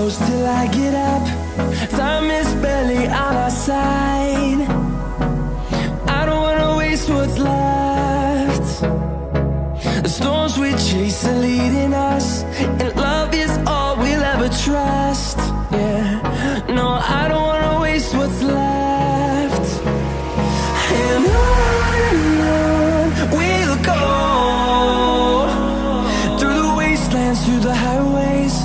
close till I get up. Time is barely on our side. I don't wanna waste what's left. The storms we chase are leading us, and love is all we'll ever trust. Yeah, no, I don't wanna waste what's left. And on we'll go, through the wastelands, through the highways,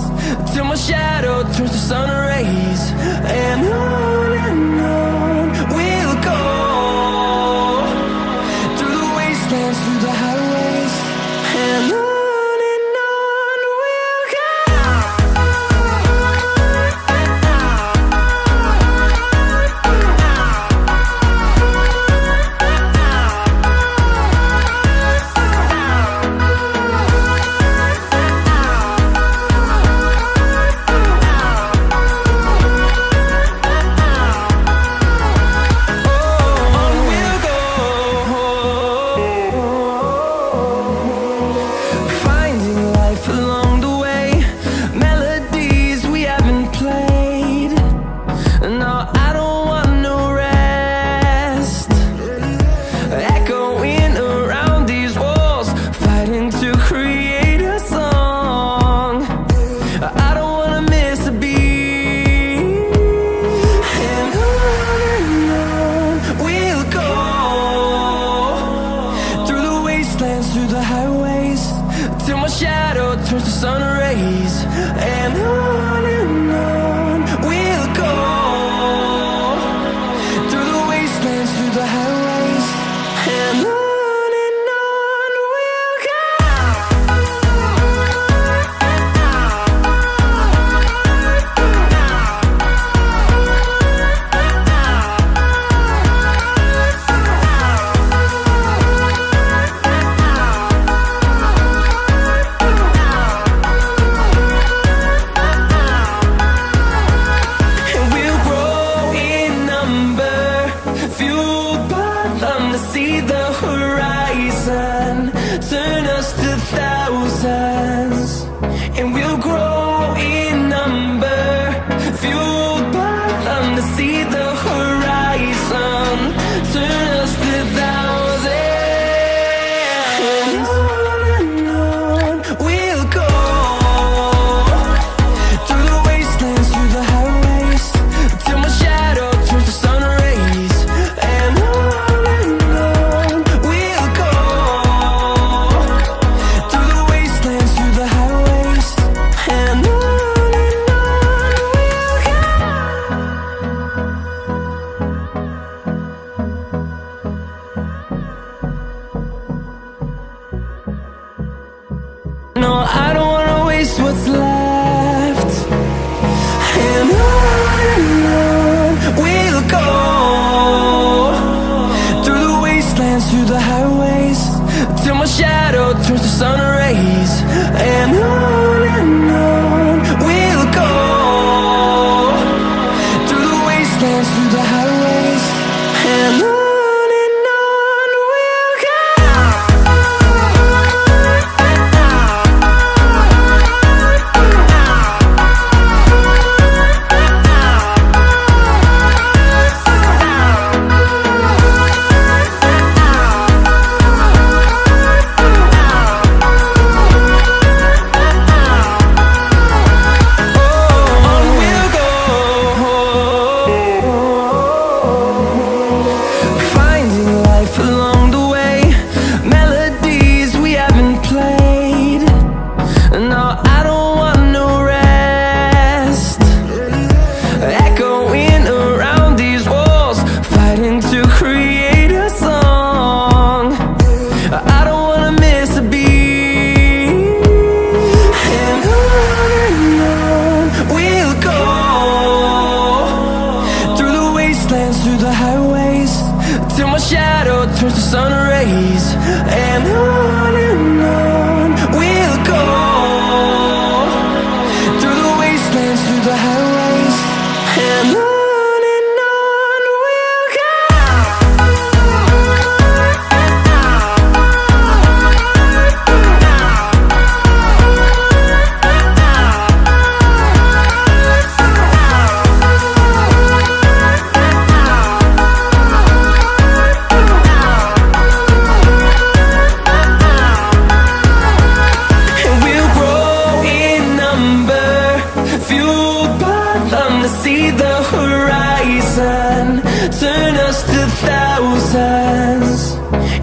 till my shadow turns to sun rays. And on we'll go, through the wastelands, through the highways, and on we'll go. Through the highways, till my shadow turns to sun rays. And on we'll go, through the wastelands, through the highways, and on we'll go. See the horizon turn us to thousands, and we'll grow in number, fueled by them. To see the horizon turn us to thousands, and on we'll go, through the wastelands, through the highways, till my shadow turns to sun rays. And no, I don't wanna waste what's left. And on we'll go, through the wastelands, through the highways, till my shadow turns to sun rays. And on we'll go, through the wastelands, through the highways, and on. Through the highways, till my shadow turns to sun rays. And on we'll go, through the wastelands, through the highways, and on we'll go. the horizon, turn us to thousands,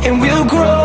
and we'll grow